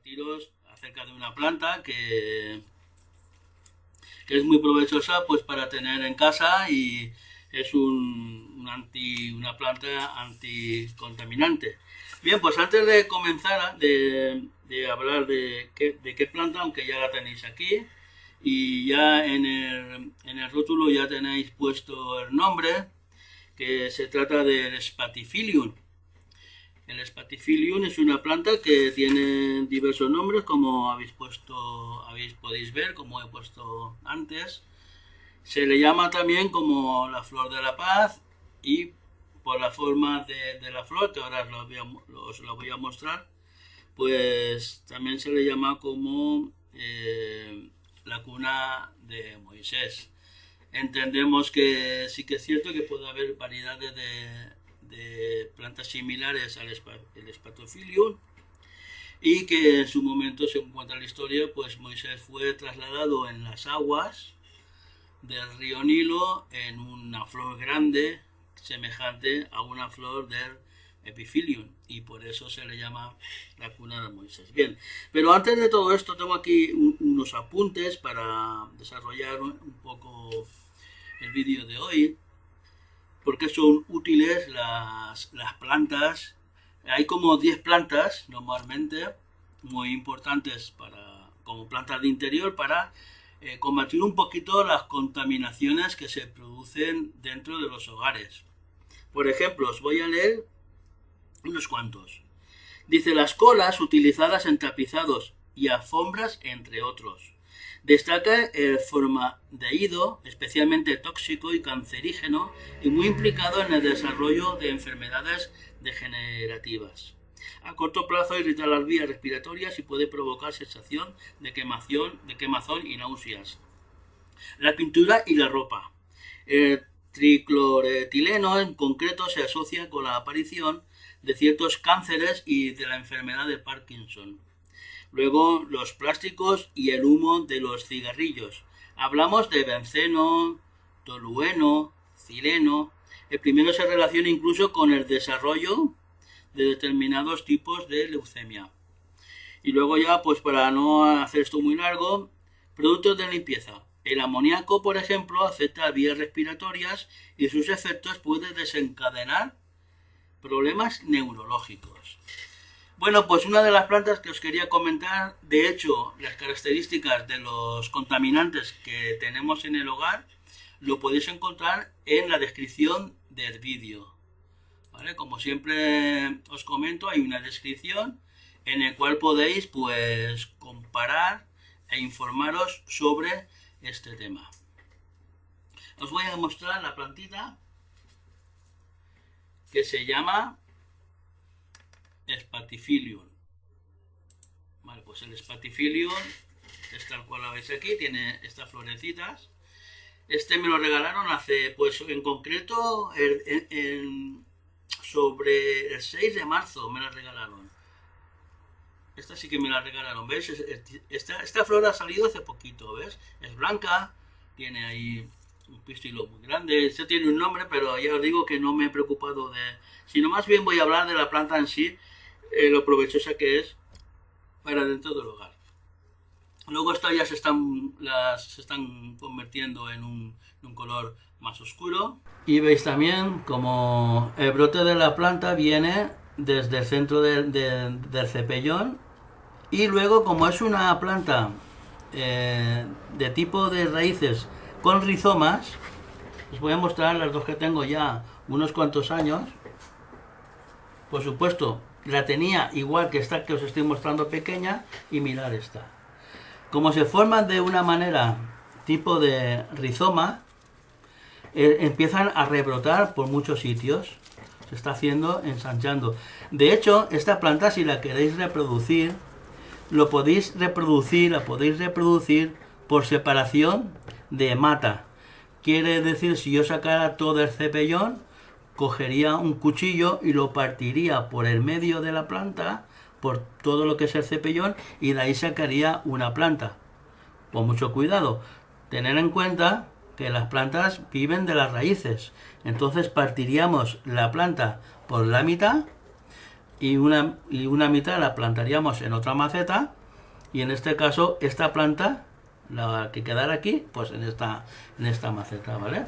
compartiros acerca de una planta que es muy provechosa pues para tener en casa y es una planta anticontaminante. Bien, pues antes de comenzar de hablar de qué planta, aunque ya la tenéis aquí, y ya en el rótulo ya tenéis puesto el nombre, que se trata del Spathiphyllum. El Spathiphyllum es una planta que tiene diversos nombres, como podéis ver, como he puesto antes. Se le llama también como la flor de la paz y por la forma de la flor, que ahora os la voy a mostrar, pues también se le llama como la cuna de Moisés. Entendemos que sí que es cierto que puede haber variedades de plantas similares al Spathiphyllum y que en su momento, se encuentra en la historia, pues Moisés fue trasladado en las aguas del río Nilo en una flor grande semejante a una flor del Epiphyllum y por eso se le llama la cuna de Moisés. Bien, pero antes de todo esto tengo aquí unos apuntes para desarrollar un poco el vídeo de hoy, porque son útiles las plantas. Hay como 10 plantas normalmente muy importantes como plantas de interior para combatir un poquito las contaminaciones que se producen dentro de los hogares. Por ejemplo, os voy a leer unos cuantos. Dice: las colas utilizadas en tapizados y alfombras, entre otros. Destaca el formaldehído, especialmente tóxico y cancerígeno y muy implicado en el desarrollo de enfermedades degenerativas. A corto plazo irrita las vías respiratorias y puede provocar sensación de quemazón y náuseas. La pintura y la ropa. El tricloretileno en concreto se asocia con la aparición de ciertos cánceres y de la enfermedad de Parkinson. Luego, los plásticos y el humo de los cigarrillos. Hablamos de benceno, tolueno, xileno. El primero se relaciona incluso con el desarrollo de determinados tipos de leucemia. Y luego ya, pues para no hacer esto muy largo, productos de limpieza. El amoníaco, por ejemplo, afecta vías respiratorias y sus efectos pueden desencadenar problemas neurológicos. Bueno, pues una de las plantas que os quería comentar, de hecho, las características de los contaminantes que tenemos en el hogar, lo podéis encontrar en la descripción del vídeo. ¿Vale? Como siempre os comento, hay una descripción en la cual podéis pues comparar e informaros sobre este tema. Os voy a mostrar la plantita que se llama Spathiphyllum. Vale, pues el Spathiphyllum es tal cual la veis aquí, tiene estas florecitas. Este me lo regalaron hace, pues en concreto, sobre el 6 de marzo me la regalaron. Esta sí que me la regalaron, ¿ves? Esta flor ha salido hace poquito, ¿ves? Es blanca, tiene ahí un pistilo muy grande. Este tiene un nombre, pero ya os digo que no me he preocupado sino más bien voy a hablar de la planta en sí, lo provechosa que es para dentro del hogar. Luego estas ya se están convirtiendo en un color más oscuro. Y veis también como el brote de la planta viene desde el centro del cepellón. Y luego, como es una planta de tipo de raíces con rizomas, os voy a mostrar las dos que tengo ya unos cuantos años. Por supuesto, la tenía igual que esta que os estoy mostrando pequeña, y mirad esta. Como se forman de una manera tipo de rizoma, empiezan a rebrotar por muchos sitios. Se está ensanchando. De hecho, esta planta, si la queréis reproducir, la podéis reproducir por separación de mata. Quiere decir, si yo sacara todo el cepellón, cogería un cuchillo y lo partiría por el medio de la planta, por todo lo que es el cepellón, y de ahí sacaría una planta. Con mucho cuidado. Tener en cuenta que las plantas viven de las raíces. Entonces partiríamos la planta por la mitad, y una mitad la plantaríamos en otra maceta, y en este caso esta planta, la que quedara aquí, pues en esta maceta, ¿vale?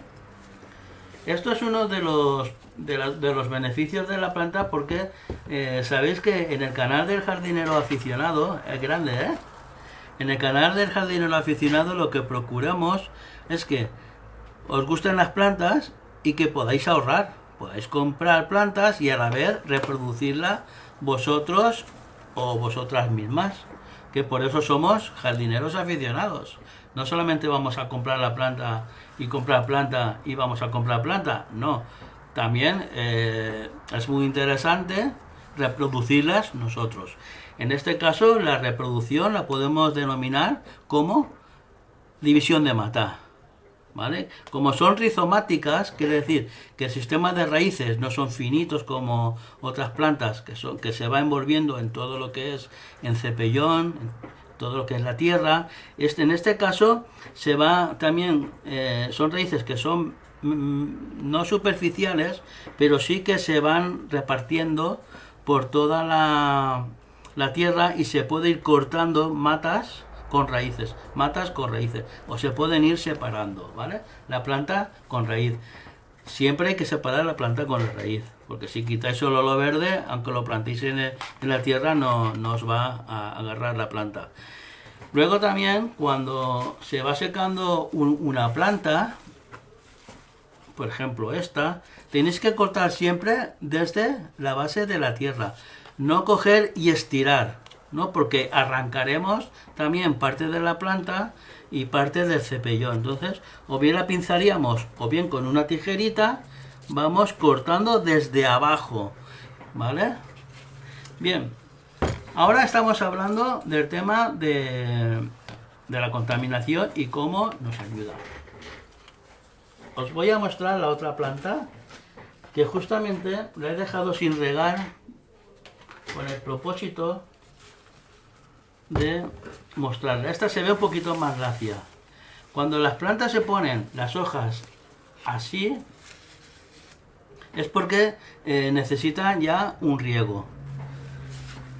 Esto es uno de los beneficios de la planta, porque sabéis que en el canal del jardinero aficionado, es grande, ¿eh? En el canal del jardinero aficionado lo que procuramos es que os gusten las plantas y que podáis ahorrar. Podáis comprar plantas y a la vez reproducirlas vosotros o vosotras mismas. Que por eso somos jardineros aficionados. No solamente vamos a comprar la planta y comprar planta y vamos a comprar planta. No. También es muy interesante reproducirlas nosotros. En este caso, la reproducción la podemos denominar como división de mata, ¿vale? Como son rizomáticas, quiere decir que el sistema de raíces no son finitos como otras plantas que se va envolviendo en todo lo que es en cepellón, en todo lo que es la tierra. En este caso se va también, son raíces que son no superficiales, pero sí que se van repartiendo por toda la tierra, y se puede ir cortando matas con raíces, o se pueden ir separando, ¿vale? La planta con raíz. Siempre hay que separar la planta con la raíz, porque si quitáis solo lo verde, aunque lo plantéis en la tierra, no os va a agarrar la planta. Luego también, cuando se va secando una planta, por ejemplo esta, tenéis que cortar siempre desde la base de la tierra. No coger y estirar, ¿no? Porque arrancaremos también parte de la planta y parte del cepellón. Entonces, o bien la pinzaríamos, o bien con una tijerita vamos cortando desde abajo, ¿vale? Bien, ahora estamos hablando del tema de la contaminación y cómo nos ayuda. Os voy a mostrar la otra planta, que justamente la he dejado sin regar con el propósito de mostrarla. Esta se ve un poquito más lacia. Cuando las plantas se ponen las hojas así, es porque necesitan ya un riego.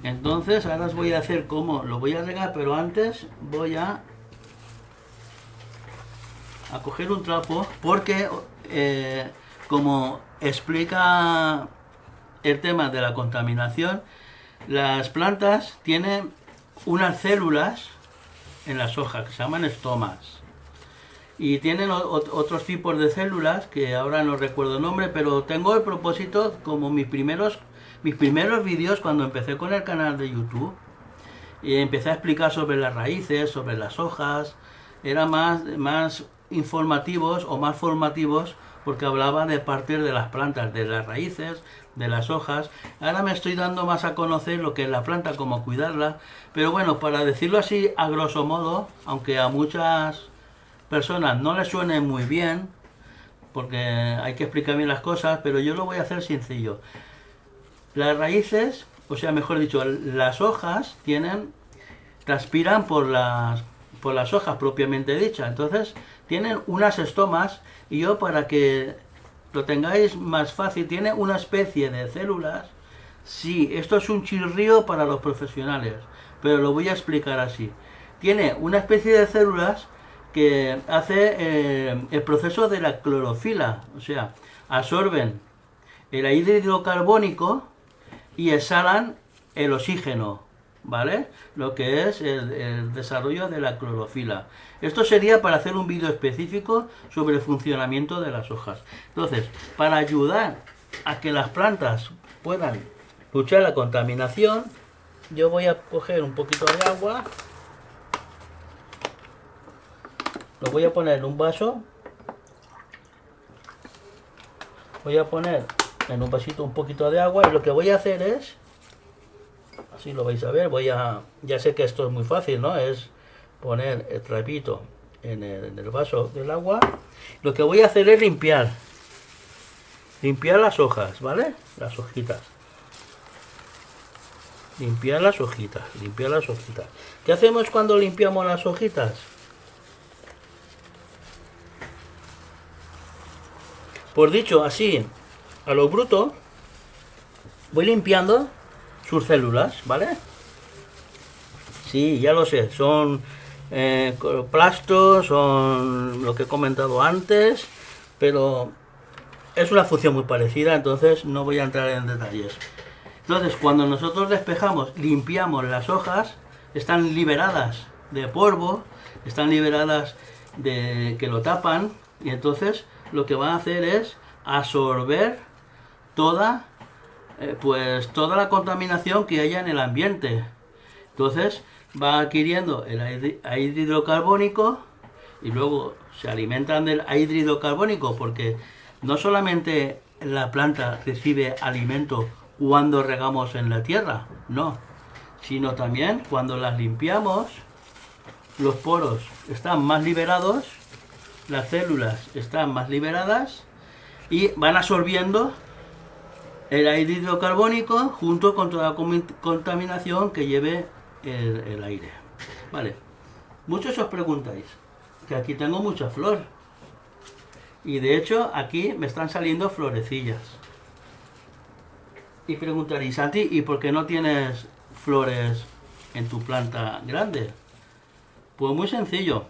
Entonces ahora os voy a hacer cómo lo voy a regar, pero antes voy a coger un trapo, porque como explica el tema de la contaminación, las plantas tienen unas células en las hojas que se llaman estomas, y tienen otros tipos de células que ahora no recuerdo el nombre, pero tengo el propósito, como mis primeros vídeos cuando empecé con el canal de YouTube, y empecé a explicar sobre las raíces, sobre las hojas. Era más informativos o más formativos, porque hablaba de partes de las plantas, de las raíces, de las hojas. Ahora me estoy dando más a conocer lo que es la planta, cómo cuidarla, pero bueno, para decirlo así a grosso modo, aunque a muchas personas no les suene muy bien, porque hay que explicar bien las cosas, pero yo lo voy a hacer sencillo. Las raíces, o sea, mejor dicho, las hojas transpiran por las hojas propiamente dichas. Entonces tienen unas estomas, y yo, para que lo tengáis más fácil, tiene una especie de células. Sí, esto es un chirrío para los profesionales, pero lo voy a explicar así. Tiene una especie de células que hace el proceso de la clorofila, o sea, absorben el anhídrido carbónico y exhalan el oxígeno, ¿vale? Lo que es el desarrollo de la clorofila. Esto sería para hacer un vídeo específico sobre el funcionamiento de las hojas. Entonces, para ayudar a que las plantas puedan luchar la contaminación, yo voy a coger un poquito de agua, lo voy a poner en un vaso, voy a poner en un vasito un poquito de agua, y lo que voy a hacer es, así lo vais a ver, ya sé que esto es muy fácil, ¿no? Es poner el trapito en el vaso del agua. Lo que voy a hacer es limpiar las hojas, ¿vale? Las hojitas. Limpiar las hojitas. ¿Qué hacemos cuando limpiamos las hojitas? Por dicho así, a lo bruto, voy limpiando sus células, ¿vale? Sí, ya lo sé, son cloroplastos, son lo que he comentado antes, pero es una función muy parecida, entonces no voy a entrar en detalles. Entonces, cuando nosotros despejamos, limpiamos las hojas, están liberadas de polvo, están liberadas de que lo tapan, y entonces lo que van a hacer es absorber toda, pues toda la contaminación que haya en el ambiente. Entonces va adquiriendo el aire hidrocarbónico y luego se alimentan del aire hidrocarbónico porque no solamente la planta recibe alimento cuando regamos en la tierra, no, sino también cuando las limpiamos, los poros están más liberados, las células están más liberadas y van absorbiendo el aire hidrocarbónico junto con toda la contaminación que lleve el aire. Vale, muchos os preguntáis que aquí tengo mucha flor y de hecho aquí me están saliendo florecillas. Y preguntaréis, Santi, ¿y por qué no tienes flores en tu planta grande? Pues muy sencillo,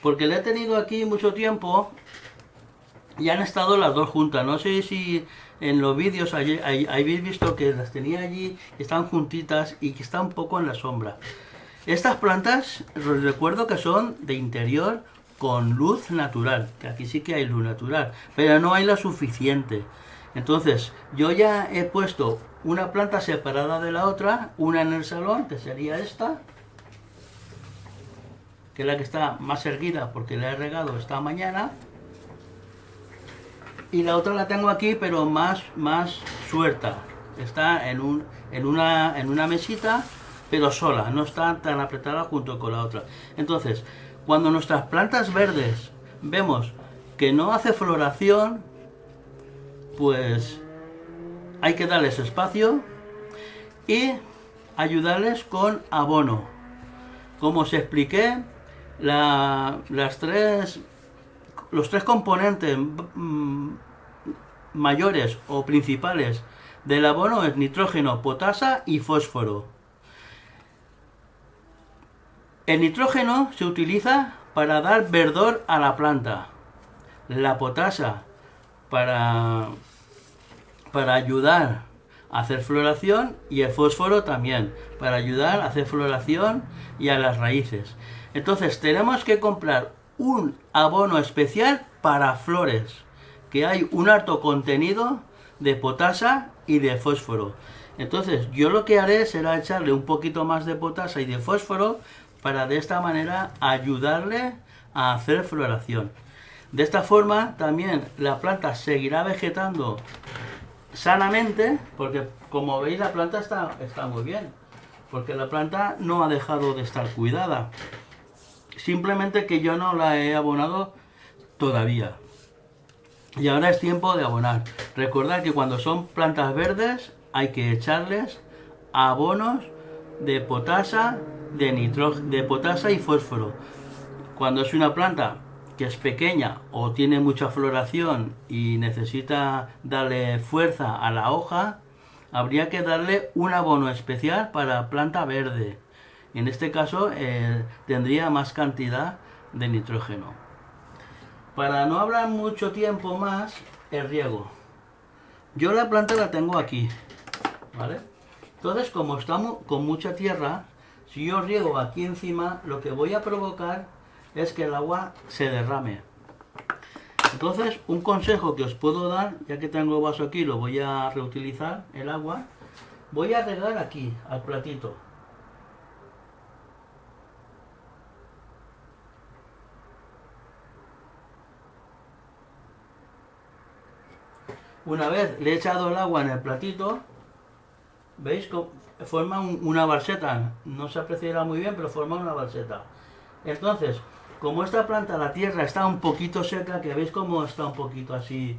porque le he tenido aquí mucho tiempo y han estado las dos juntas. No sé si en los vídeos habéis visto que las tenía allí, están juntitas y que están un poco en la sombra. Estas plantas, os recuerdo que son de interior con luz natural, que aquí sí que hay luz natural, pero no hay la suficiente. Entonces, yo ya he puesto una planta separada de la otra, una en el salón, que sería esta, que es la que está más erguida porque la he regado esta mañana, y la otra la tengo aquí, pero más suelta. Está en una mesita, pero sola, no está tan apretada junto con la otra. Entonces, cuando nuestras plantas verdes vemos que no hace floración, pues hay que darles espacio y ayudarles con abono. Como os expliqué, los tres componentes mayores o principales del abono es nitrógeno, potasa y fósforo. El nitrógeno se utiliza para dar verdor a la planta. La potasa para ayudar a hacer floración y el fósforo también para ayudar a hacer floración y a las raíces. Entonces tenemos que comprar un abono especial para flores, que hay un alto contenido de potasa y de fósforo. Entonces yo lo que haré será echarle un poquito más de potasa y de fósforo para de esta manera ayudarle a hacer floración. De esta forma también la planta seguirá vegetando sanamente, porque como veis la planta está muy bien, porque la planta no ha dejado de estar cuidada. Simplemente que yo no la he abonado todavía. Y ahora es tiempo de abonar. Recordad que cuando son plantas verdes hay que echarles abonos de potasa, de potasa y fósforo. Cuando es una planta que es pequeña o tiene mucha floración y necesita darle fuerza a la hoja, habría que darle un abono especial para planta verde. En este caso tendría más cantidad de nitrógeno. Para no hablar mucho tiempo más, el riego. Yo la planta la tengo aquí, ¿vale? Entonces, como estamos con mucha tierra, si yo riego aquí encima, lo que voy a provocar es que el agua se derrame. Entonces, un consejo que os puedo dar, ya que tengo el vaso aquí, lo voy a reutilizar, el agua, voy a regar aquí, al platito. Una vez le he echado el agua en el platito, ¿veis? Forma una balseta. No se apreciará muy bien, pero forma una balseta. Entonces, como esta planta, la tierra está un poquito seca, que veis como está un poquito así,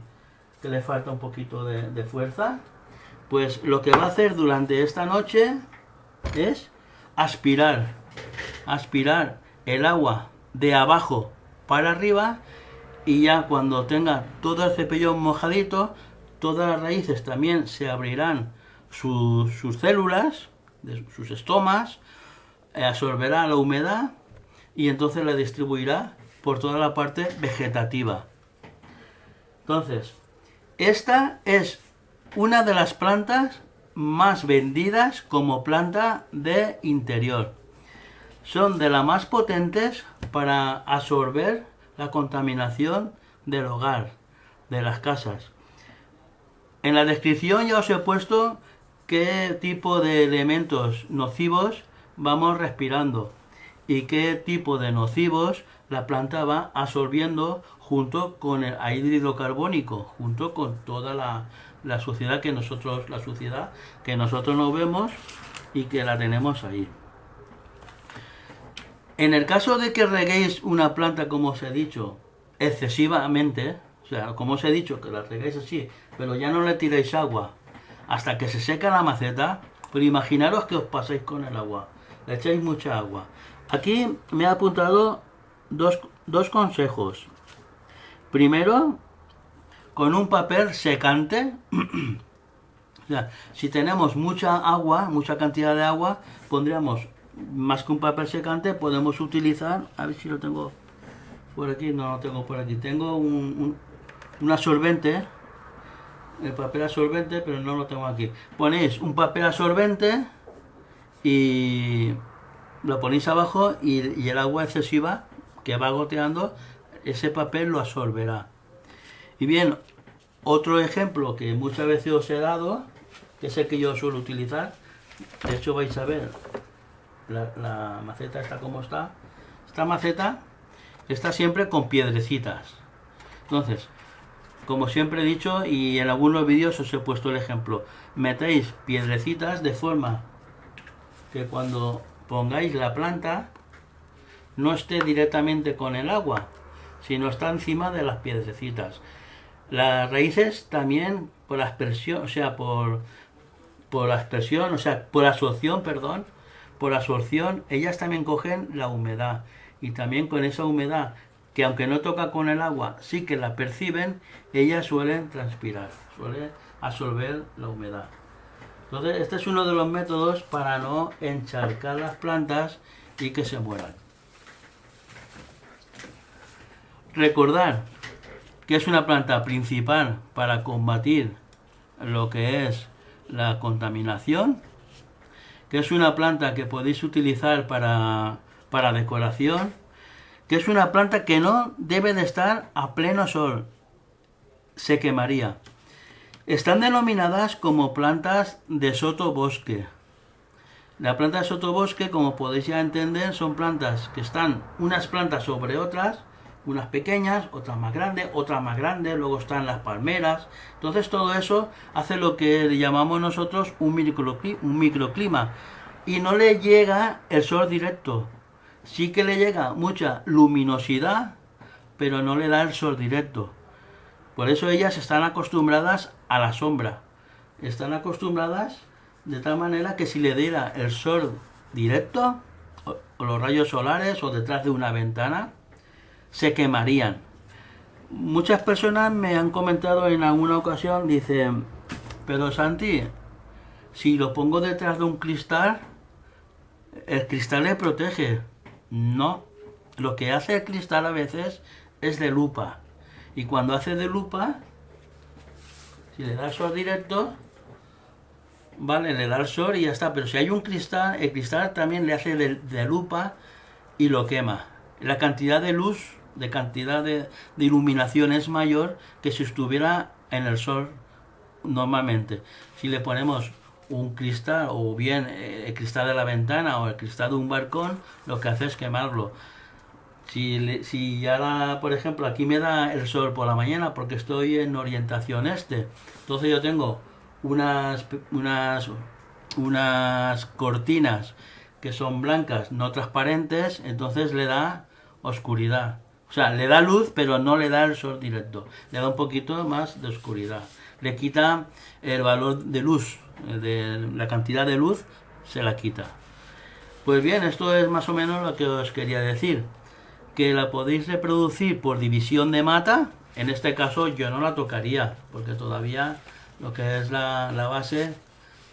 que le falta un poquito de fuerza, pues lo que va a hacer durante esta noche es aspirar el agua de abajo para arriba, y ya cuando tenga todo el cepillón mojadito, todas las raíces también se abrirán sus células, de sus estomas, absorberá la humedad y entonces la distribuirá por toda la parte vegetativa. Entonces, esta es una de las plantas más vendidas como planta de interior. Son de las más potentes para absorber la contaminación del hogar, de las casas. En la descripción ya os he puesto qué tipo de elementos nocivos vamos respirando y qué tipo de nocivos la planta va absorbiendo junto con el aire hidrocarbónico, junto con toda la suciedad que nosotros no vemos y que la tenemos ahí. En el caso de que reguéis una planta, como os he dicho, excesivamente, o sea, como os he dicho, que la reguéis así, pero ya no le tiréis agua hasta que se seca la maceta, pero imaginaros que os pasáis con el agua, le echáis mucha agua. Aquí me he apuntado dos consejos. Primero, con un papel secante, o sea, si tenemos mucha agua, mucha cantidad de agua, pondríamos más que un papel secante, podemos utilizar, a ver si lo tengo por aquí, no lo tengo por aquí, tengo un absorbente, el papel absorbente, pero no lo tengo aquí. Ponéis un papel absorbente y lo ponéis abajo y el agua excesiva que va goteando, ese papel lo absorberá. Y bien, otro ejemplo que muchas veces os he dado, que es el que yo suelo utilizar, de hecho vais a ver la maceta está como está. Esta maceta está siempre con piedrecitas. Entonces, como siempre he dicho y en algunos vídeos os he puesto el ejemplo, metéis piedrecitas de forma que cuando pongáis la planta no esté directamente con el agua, sino está encima de las piedrecitas. Las raíces también por aspersión, o sea, por aspersión, o sea, por absorción, perdón, por absorción, ellas también cogen la humedad y también con esa humedad que aunque no toca con el agua, sí que la perciben, ellas suelen transpirar, suelen absorber la humedad. Entonces, este es uno de los métodos para no encharcar las plantas y que se mueran. Recordar que es una planta principal para combatir lo que es la contaminación, que es una planta que podéis utilizar para decoración, que es una planta que no debe de estar a pleno sol, se quemaría. Están denominadas como plantas de sotobosque. La planta de sotobosque, como podéis ya entender, son plantas que están unas plantas sobre otras, unas pequeñas, otras más grandes, luego están las palmeras. Entonces todo eso hace lo que llamamos nosotros un microclima. Y no le llega el sol directo. Sí que le llega mucha luminosidad, pero no le da el sol directo. Por eso ellas están acostumbradas a la sombra. Están acostumbradas de tal manera que si le diera el sol directo, o los rayos solares, o detrás de una ventana, se quemarían. Muchas personas me han comentado en alguna ocasión, dicen, pero Santi, si lo pongo detrás de un cristal, el cristal le protege. No, lo que hace el cristal a veces es de lupa. Y cuando hace de lupa, si le da el sol directo, vale, le da el sol y ya está. Pero si hay un cristal, el cristal también le hace de lupa y lo quema. La cantidad de luz, de iluminación es mayor que si estuviera en el sol normalmente. Si le ponemos un cristal o bien el cristal de la ventana o el cristal de un balcón, lo que hace es quemarlo. Si ya, por ejemplo, aquí me da el sol por la mañana porque estoy en orientación este, entonces yo tengo unas cortinas que son blancas, no transparentes, entonces le da oscuridad. O sea, le da luz, pero no le da el sol directo. Le da un poquito más de oscuridad. Le quita el valor de luz, de la cantidad de luz, se la quita. Pues bien, esto es más o menos lo que os quería decir. Que la podéis reproducir por división de mata. En este caso yo no la tocaría, porque todavía lo que es la base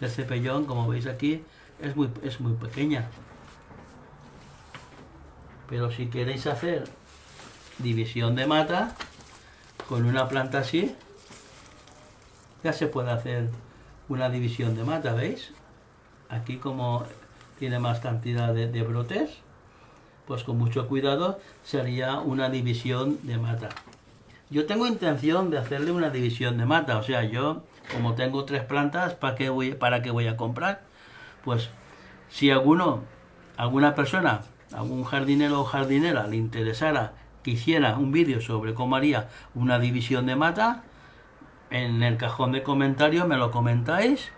el cepellón, como veis aquí, es muy pequeña. Pero si queréis hacer división de mata, con una planta así, ya se puede hacer una división de mata, ¿veis? Aquí como tiene más cantidad de brotes, pues con mucho cuidado sería una división de mata. Yo tengo intención de hacerle una división de mata, o sea, yo como tengo 3 plantas, ¿para qué voy a comprar? Pues si alguna persona, algún jardinero o jardinera le interesara que hiciera un vídeo sobre cómo haría una división de mata, en el cajón de comentarios me lo comentáis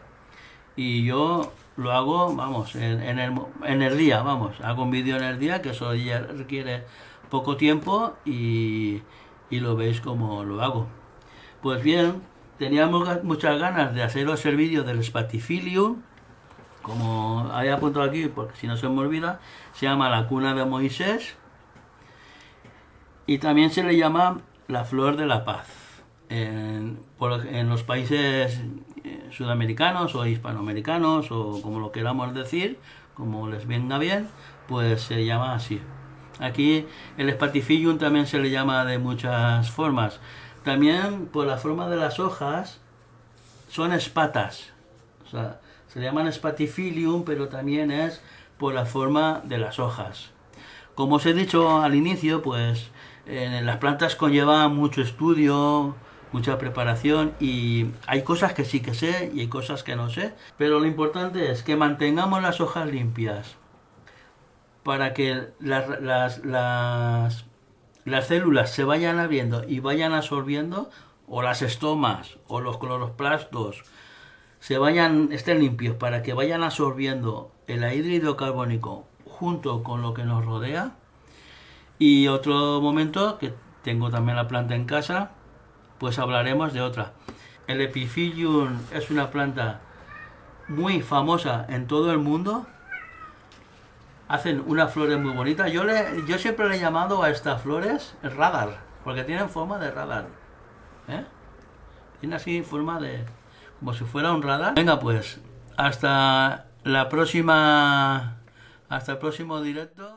y yo lo hago, vamos, en el día, vamos, hago un vídeo en el día, que eso ya requiere poco tiempo y lo veis como lo hago. Pues bien, teníamos muchas ganas de haceros el vídeo del Spathiphyllum, como he apuntado aquí, porque si no se me olvida, se llama la cuna de Moisés y también se le llama la flor de la paz. En los países sudamericanos o hispanoamericanos o como lo queramos decir, como les venga bien, pues se llama así. Aquí el Spathiphyllum también se le llama de muchas formas. También por la forma de las hojas son espatas. O sea, se le llaman Spathiphyllum, pero también es por la forma de las hojas. Como os he dicho al inicio, pues las plantas conllevan mucho estudio, mucha preparación y hay cosas que sí que sé y hay cosas que no sé. Pero lo importante es que mantengamos las hojas limpias para que las células se vayan abriendo y vayan absorbiendo, o las estomas o los cloroplastos estén limpios para que vayan absorbiendo el anhídrido carbónico junto con lo que nos rodea. Y otro momento, que tengo también la planta en casa, pues hablaremos de otra. El Epiphyllum es una planta muy famosa en todo el mundo. Hacen unas flores muy bonitas. Yo siempre le he llamado a estas flores radar, porque tienen forma de radar. Tiene así forma de, como si fuera un radar. Venga, pues, hasta el próximo directo.